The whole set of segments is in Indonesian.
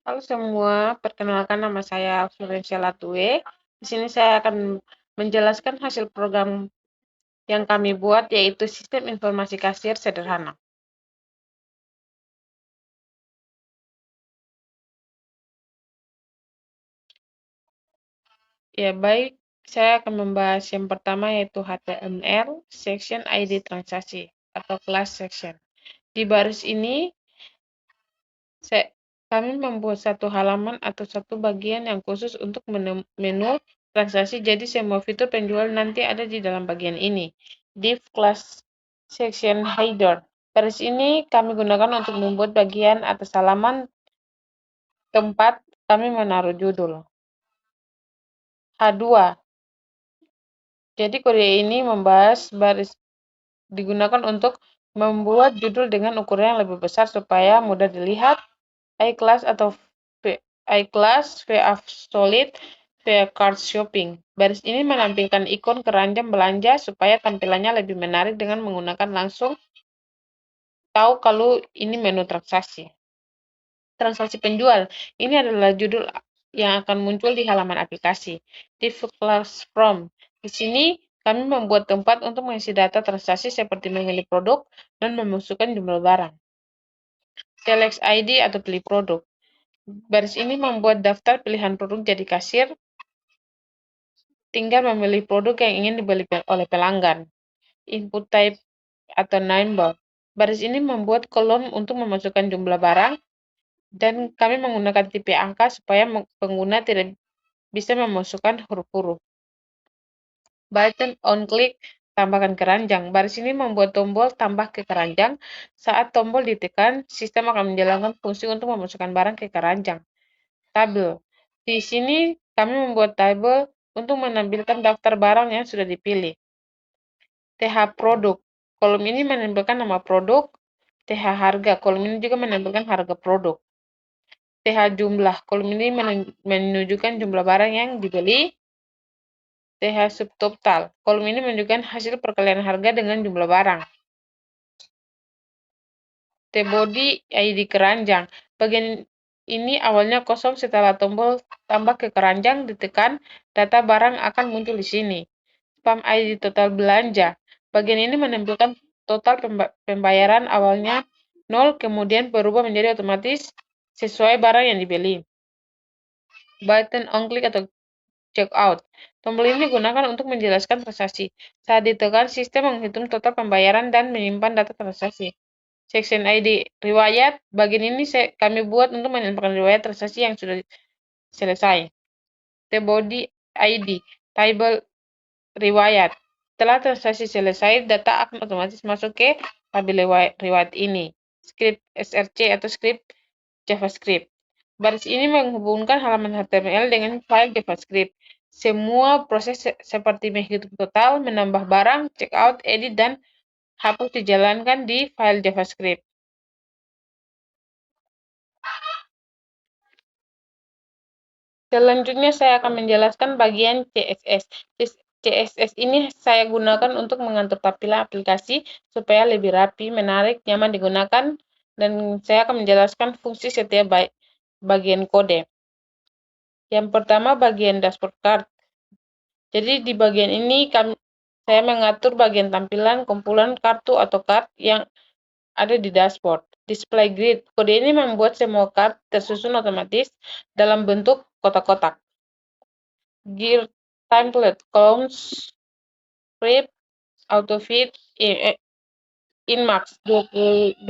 Halo semua, perkenalkan nama saya Florencia Latue. Di sini saya akan menjelaskan hasil program yang kami buat, yaitu Sistem Informasi Kasir Sederhana. Ya, baik. Saya akan membahas yang pertama yaitu HTML, Section ID Transaksi, atau Class Section. Di baris ini, kami membuat satu halaman atau satu bagian yang khusus untuk menu transaksi, jadi semua fitur penjual nanti ada di dalam bagian ini. Div Class Section Header. Baris ini kami gunakan untuk membuat bagian atas halaman tempat kami menaruh judul. H2. Jadi kode ini membahas baris digunakan untuk membuat judul dengan ukuran yang lebih besar supaya mudah dilihat. iClass atau iClass, VA Solid, VA Card Shopping. Baris ini menampilkan ikon keranjang belanja supaya tampilannya lebih menarik dengan menggunakan langsung tahu kalau ini menu transaksi. Transaksi penjual. Ini adalah judul yang akan muncul di halaman aplikasi. Div Class From. Di sini kami membuat tempat untuk mengisi data transaksi seperti memilih produk dan memasukkan jumlah barang. Select ID atau pilih produk. Baris ini membuat daftar pilihan produk jadi kasir, tinggal memilih produk yang ingin dibeli oleh pelanggan. Input type atau number. Baris ini membuat kolom untuk memasukkan jumlah barang, dan kami menggunakan tipe angka supaya pengguna tidak bisa memasukkan huruf-huruf. Button on click, tambahkan keranjang. Baris ini membuat tombol tambah ke keranjang. Saat tombol ditekan, sistem akan menjalankan fungsi untuk memasukkan barang ke keranjang. Tabel. Di sini kami membuat tabel untuk menampilkan daftar barang yang sudah dipilih. TH produk. Kolom ini menampilkan nama produk. TH harga. Kolom ini juga menampilkan harga produk. TH jumlah. Kolom ini menunjukkan jumlah barang yang dibeli. TH subtotal. Kolom ini menunjukkan hasil perkalian harga dengan jumlah barang. T-body ID keranjang. Bagian ini awalnya kosong, setelah tombol tambah ke keranjang ditekan, data barang akan muncul di sini. Spam ID total belanja. Bagian ini menampilkan total pembayaran awalnya 0, kemudian berubah menjadi otomatis sesuai barang yang dibeli. Button on click atau check out. Tombol ini digunakan untuk menjelaskan transaksi. Saat ditekan, sistem menghitung total pembayaran dan menyimpan data transaksi. Section ID riwayat. Bagian ini kami buat untuk menyampaikan riwayat transaksi yang sudah selesai. T-body ID table riwayat. Setelah transaksi selesai, data akan otomatis masuk ke tabel riwayat ini. Script SRC atau script JavaScript. Baris ini menghubungkan halaman HTML dengan file JavaScript. Semua proses seperti menghitung total, menambah barang, checkout, edit, dan hapus dijalankan di file JavaScript. Selanjutnya saya akan menjelaskan bagian CSS. CSS ini saya gunakan untuk mengatur tampilan aplikasi supaya lebih rapi, menarik, nyaman digunakan, dan saya akan menjelaskan fungsi setiap bagian kode. Yang pertama bagian dashboard card. Jadi di bagian ini saya mengatur bagian tampilan kumpulan kartu atau card yang ada di dashboard. Display grid. Kode ini membuat semua card tersusun otomatis dalam bentuk kotak-kotak. Gear template, columns, script, autofit, inmax 250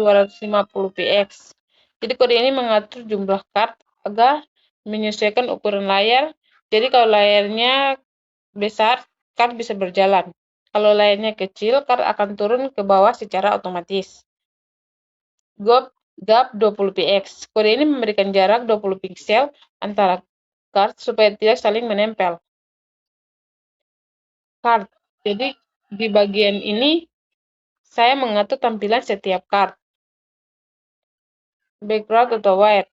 px. Jadi kode ini mengatur jumlah card agar menyesuaikan ukuran layar. Jadi kalau layarnya besar, card bisa berjalan. Kalau layarnya kecil, card akan turun ke bawah secara otomatis. Gap 20 px. Kode ini memberikan jarak 20 pixel antara card supaya tidak saling menempel. Card. Jadi di bagian ini saya mengatur tampilan setiap card. Background atau white.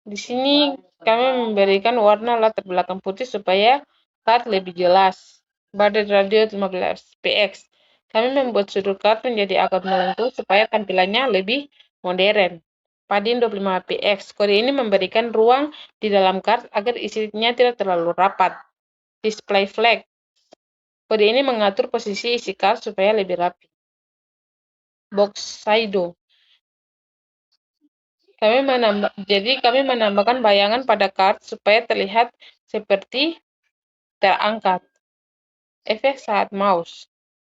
Di sini kami memberikan warna latar belakang putih supaya card lebih jelas. Border radio 15 px. Kami membuat sudut card menjadi agak melengkung supaya tampilannya lebih modern. padding 25px. Kode ini memberikan ruang di dalam kart agar isinya tidak terlalu rapat. Display flag. Kode ini mengatur posisi isi kart supaya lebih rapi. Box shadow. Jadi kami menambahkan bayangan pada kart supaya terlihat seperti terangkat. Efek saat mouse.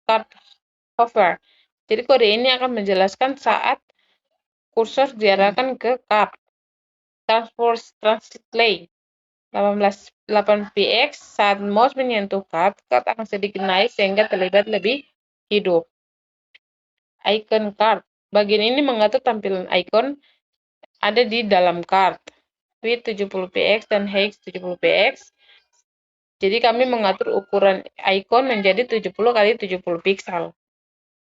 Kart hover. Jadi kode ini akan menjelaskan saat kursor diarahkan ke kart. Translate 8px saat mouse menyentuh kart akan sedikit naik sehingga terlihat lebih hidup. Icon kart. Bagian ini mengatur tampilan icon ada di dalam kart. Width 70px dan height 70px. Jadi kami mengatur ukuran icon menjadi 70 kali 70 pixel.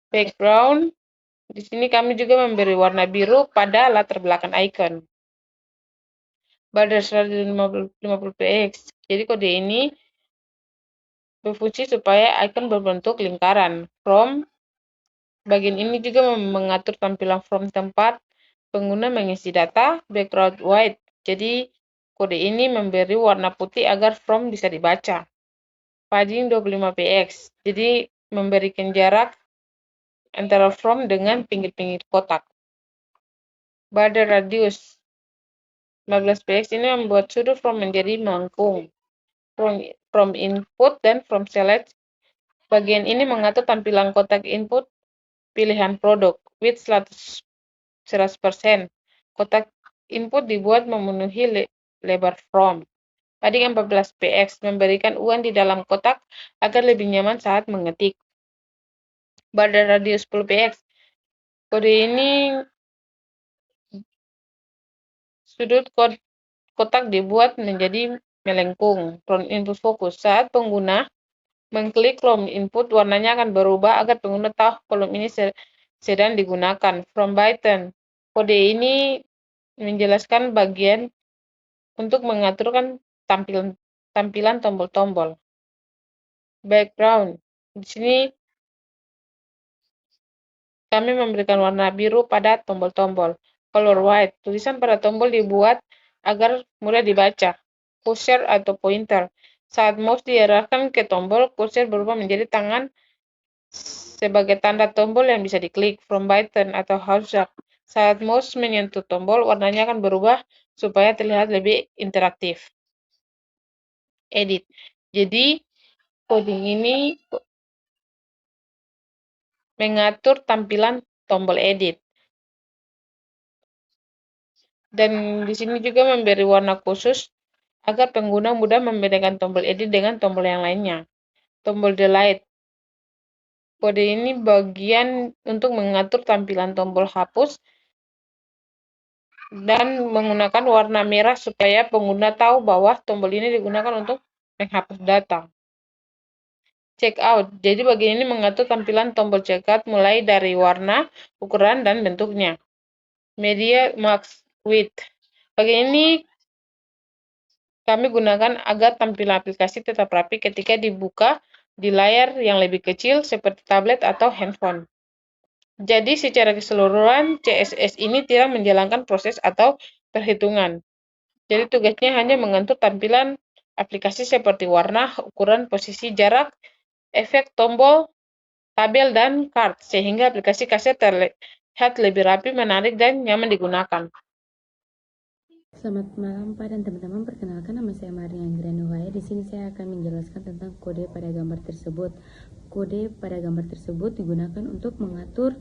Background. Di sini kami juga memberi warna biru pada latar belakang icon. Border 150px. Jadi kode ini berfungsi supaya icon berbentuk lingkaran. From. Bagian ini juga mengatur tampilan from tempat pengguna mengisi data. Background white. Jadi kode ini memberi warna putih agar from bisa dibaca. Padding 25px. Jadi memberikan jarak antara from dengan pinggir-pinggir kotak. Border radius 15px ini membuat sudut from menjadi melengkung. From input dan from select. Bagian ini mengatur tampilan kotak input pilihan produk. Width 100%. Kotak input dibuat memenuhi lebar from. Padding 14px memberikan uang di dalam kotak agar lebih nyaman saat mengetik. Border radius 10px. Kode ini sudut kotak dibuat menjadi melengkung. From input fokus. Saat pengguna mengklik kolom input, warnanya akan berubah agar pengguna tahu kolom ini sedang digunakan. From button. Kode ini menjelaskan bagian untuk mengaturkan tampilan tombol-tombol. Background. Di sini kami memberikan warna biru pada tombol-tombol. Color white. Tulisan pada tombol dibuat agar mudah dibaca. Cursor atau pointer. Saat mouse diarahkan ke tombol, cursor berubah menjadi tangan sebagai tanda tombol yang bisa diklik. From button atau hover. Saat mouse menyentuh tombol, warnanya akan berubah supaya terlihat lebih interaktif. Edit. Jadi, coding ini mengatur tampilan tombol edit. Dan di sini juga memberi warna khusus agar pengguna mudah membedakan tombol edit dengan tombol yang lainnya. Tombol delete. Kode ini bagian untuk mengatur tampilan tombol hapus dan menggunakan warna merah supaya pengguna tahu bahwa tombol ini digunakan untuk menghapus data. Checkout. Jadi bagian ini mengatur tampilan tombol checkout mulai dari warna, ukuran, dan bentuknya. Media max width. Bagian ini kami gunakan agar tampilan aplikasi tetap rapi ketika dibuka di layar yang lebih kecil seperti tablet atau handphone. Jadi secara keseluruhan CSS ini tidak menjalankan proses atau perhitungan. Jadi tugasnya hanya mengatur tampilan aplikasi seperti warna, ukuran, posisi, jarak, efek tombol, tabel, dan kart sehingga aplikasi kaset terlihat lebih rapi, menarik, dan nyaman digunakan. Selamat malam Pak dan teman-teman, perkenalkan nama saya Maria Anggranuhaya. Di sini saya akan menjelaskan tentang kode pada gambar tersebut. Kode pada gambar tersebut digunakan untuk mengatur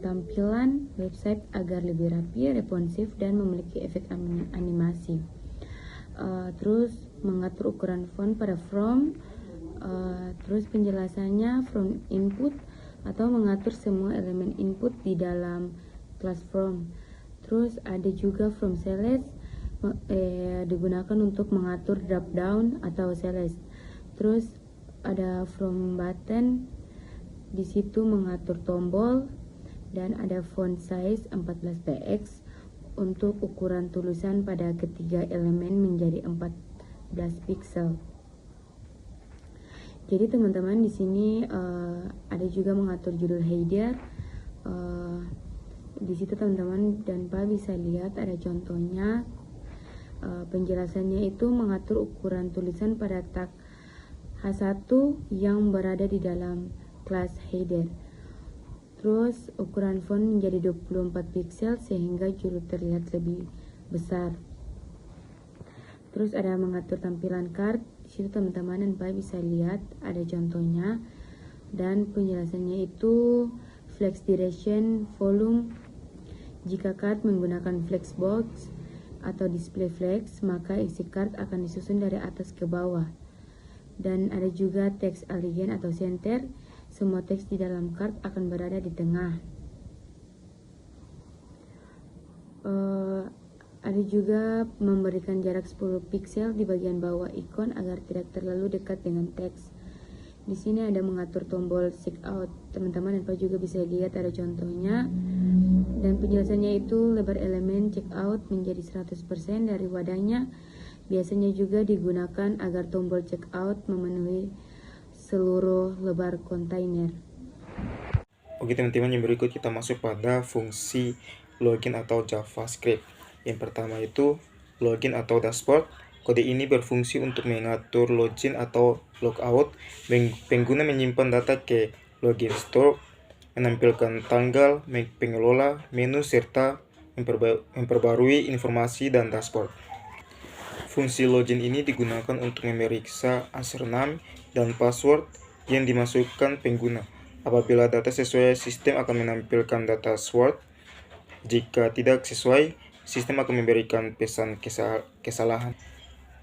tampilan website agar lebih rapi, responsif, dan memiliki efek animasi. Terus mengatur ukuran font pada from, terus penjelasannya from input atau mengatur semua elemen input di dalam kelas from. Terus ada juga from select, digunakan untuk mengatur drop down atau select. Terus ada from button, di situ mengatur tombol, dan ada font size 14px untuk ukuran tulisan pada ketiga elemen menjadi 14 pixel. Jadi teman-teman di sini ada juga mengatur judul header, Di situ teman-teman dan Pak bisa lihat ada contohnya. Penjelasannya itu mengatur ukuran tulisan pada tag H1 yang berada di dalam kelas header. Terus ukuran font menjadi 24 pixel sehingga judul terlihat lebih besar. Terus ada mengatur tampilan card. Di situ teman-teman dan Pak bisa lihat ada contohnya. Dan penjelasannya itu flex direction, volume. Jika card menggunakan flexbox atau display flex, maka isi card akan disusun dari atas ke bawah. Dan ada juga teks align atau center. Semua teks di dalam card akan berada di tengah. Ada juga memberikan jarak 10 pixel di bagian bawah ikon agar tidak terlalu dekat dengan teks. Di sini ada mengatur tombol checkout. Teman-teman dan Pak juga bisa lihat ada contohnya. Dan penjelasannya itu lebar elemen checkout menjadi 100% dari wadahnya. Biasanya juga digunakan agar tombol checkout memenuhi seluruh lebar kontainer. Oke teman-teman, yang berikut kita masuk pada fungsi login atau JavaScript. Yang pertama itu login atau dashboard. Kode ini berfungsi untuk mengatur login atau logout. Pengguna menyimpan data ke login store, menampilkan tanggal, pengelola, menu, serta memperbarui informasi dan dashboard. Fungsi login ini digunakan untuk memeriksa username dan password yang dimasukkan pengguna. Apabila data sesuai, sistem akan menampilkan data password. Jika tidak sesuai, sistem akan memberikan pesan kesalahan.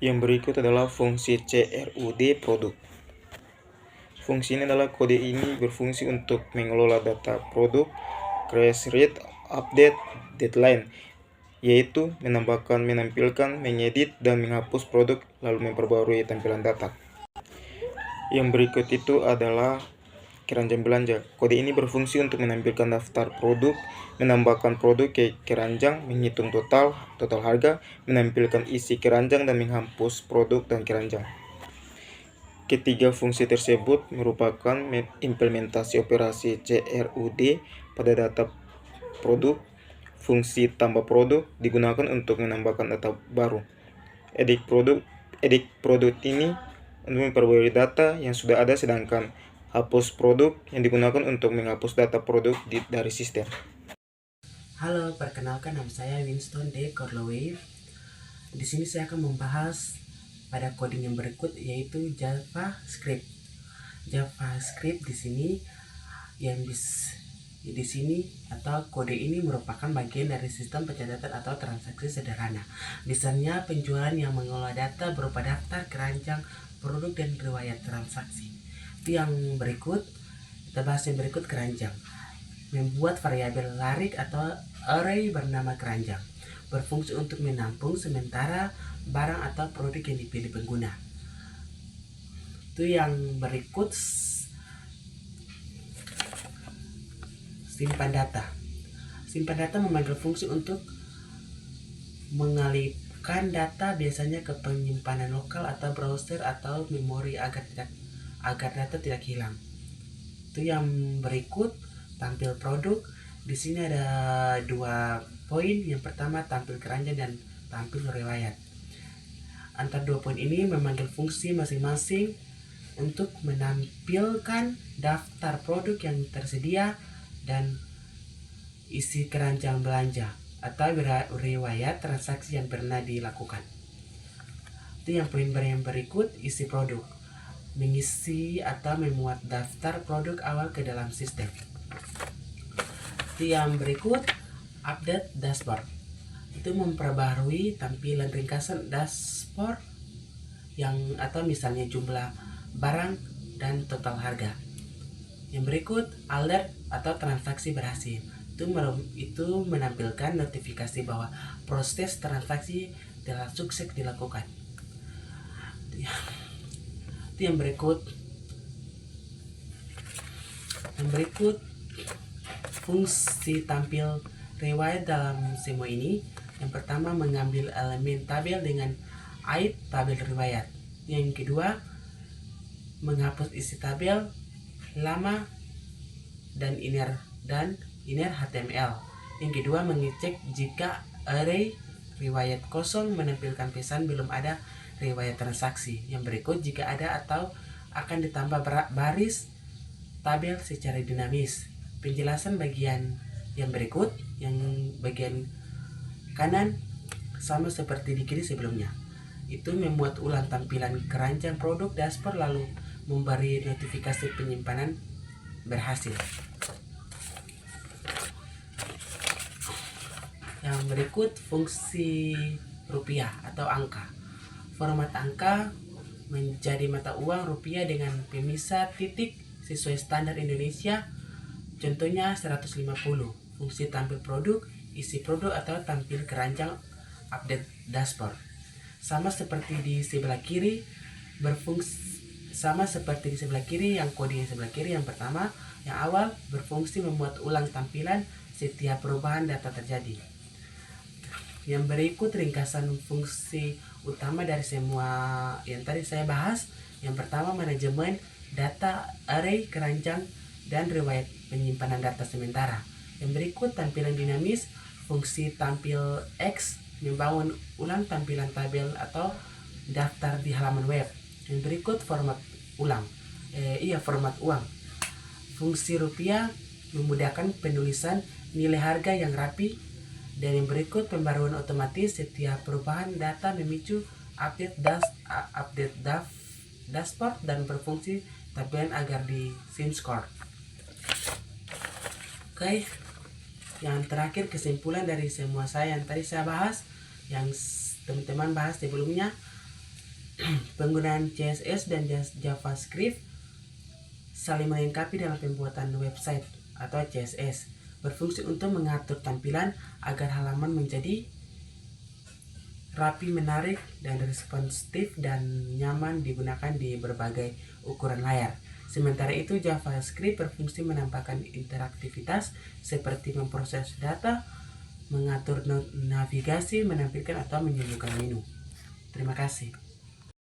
Yang berikut adalah fungsi CRUD produk. Fungsi ini adalah kode ini berfungsi untuk mengelola data produk, crash rate, update, deadline, yaitu menambahkan, menampilkan, mengedit, dan menghapus produk, lalu memperbarui tampilan data. Yang berikut itu adalah keranjang belanja. Kode ini berfungsi untuk menampilkan daftar produk, menambahkan produk ke keranjang, menghitung total harga, menampilkan isi keranjang, dan menghapus produk dan keranjang. Ketiga fungsi tersebut merupakan implementasi operasi CRUD pada data produk. Fungsi tambah produk digunakan untuk menambahkan data baru. Edit produk ini untuk memperbarui data yang sudah ada, sedangkan hapus produk yang digunakan untuk menghapus data produk dari sistem. Halo, perkenalkan nama saya Winston D. Korloway. Di sini saya akan membahas pada coding yang berikut, yaitu JavaScript. JavaScript di sini atau kode ini merupakan bagian dari sistem pencatatan atau transaksi sederhana. Misalnya penjualan yang mengelola data berupa daftar, keranjang, produk, dan riwayat transaksi. Itu yang berikut, kita bahas yang berikut, keranjang. Membuat variabel larik atau array bernama keranjang, berfungsi untuk menampung sementara barang atau produk yang dipilih pengguna. Itu yang berikut, simpan data. Simpan data memanggil fungsi untuk mengalihkan data biasanya ke penyimpanan lokal atau browser atau memori agar data tidak hilang. Itu yang berikut, tampil produk. Di sini ada 2 poin. Yang pertama tampil keranjang dan tampil riwayat. Antara 2 poin ini memanggil fungsi masing-masing untuk menampilkan daftar produk yang tersedia dan isi keranjang belanja atau riwayat transaksi yang pernah dilakukan. Itu yang poin yang berikut, isi produk. Mengisi atau memuat daftar produk awal ke dalam sistem. Itu yang berikut, update dashboard. Itu memperbarui tampilan ringkasan dashboard atau misalnya jumlah barang dan total harga. Yang berikut, alert atau transaksi berhasil. Itu menampilkan notifikasi bahwa proses transaksi telah sukses dilakukan. Itu yang berikut. Fungsi tampil riwayat dalam semua ini. Yang pertama, mengambil elemen tabel dengan id tabel riwayat. Yang kedua, menghapus isi tabel lama dan inner HTML. Yang kedua, mengecek jika array riwayat kosong menampilkan pesan belum ada riwayat transaksi. Yang berikut, jika ada atau akan ditambah baris tabel secara dinamis. Penjelasan bagian yang berikut, yang bagian kanan sama seperti di kiri sebelumnya. Itu membuat ulang tampilan keranjang produk dashboard lalu memberi notifikasi penyimpanan berhasil. Yang berikut, fungsi rupiah atau angka. Format angka menjadi mata uang rupiah dengan pemisah titik sesuai standar Indonesia. Contohnya 150. Fungsi tampil produk, isi produk atau tampil keranjang update dashboard. Sama seperti di sebelah kiri, yang kode yang sebelah kiri yang pertama, yang awal berfungsi membuat ulang tampilan setiap perubahan data terjadi. Yang berikut ringkasan fungsi utama dari semua yang tadi saya bahas. Yang pertama, manajemen data array keranjang dan riwayat penyimpanan data sementara. Yang berikut, tampilan dinamis, fungsi tampil X membangun ulang tampilan tabel atau daftar di halaman web. Yang berikut, format uang. Fungsi rupiah memudahkan penulisan nilai harga yang rapi. Dan yang berikut, pembaruan otomatis setiap perubahan data memicu update dashboard dan berfungsi tampilan agar di SimScore. Oke, yang terakhir kesimpulan dari semua yang tadi saya bahas, yang teman-teman bahas sebelumnya. Penggunaan CSS dan JavaScript saling melengkapi dalam pembuatan website atau CSS, berfungsi untuk mengatur tampilan agar halaman menjadi rapi, menarik, dan responsif dan nyaman digunakan di berbagai ukuran layar. Sementara itu, JavaScript berfungsi menampakkan interaktivitas seperti memproses data, mengatur navigasi, menampilkan atau menyembuhkan menu. Terima kasih.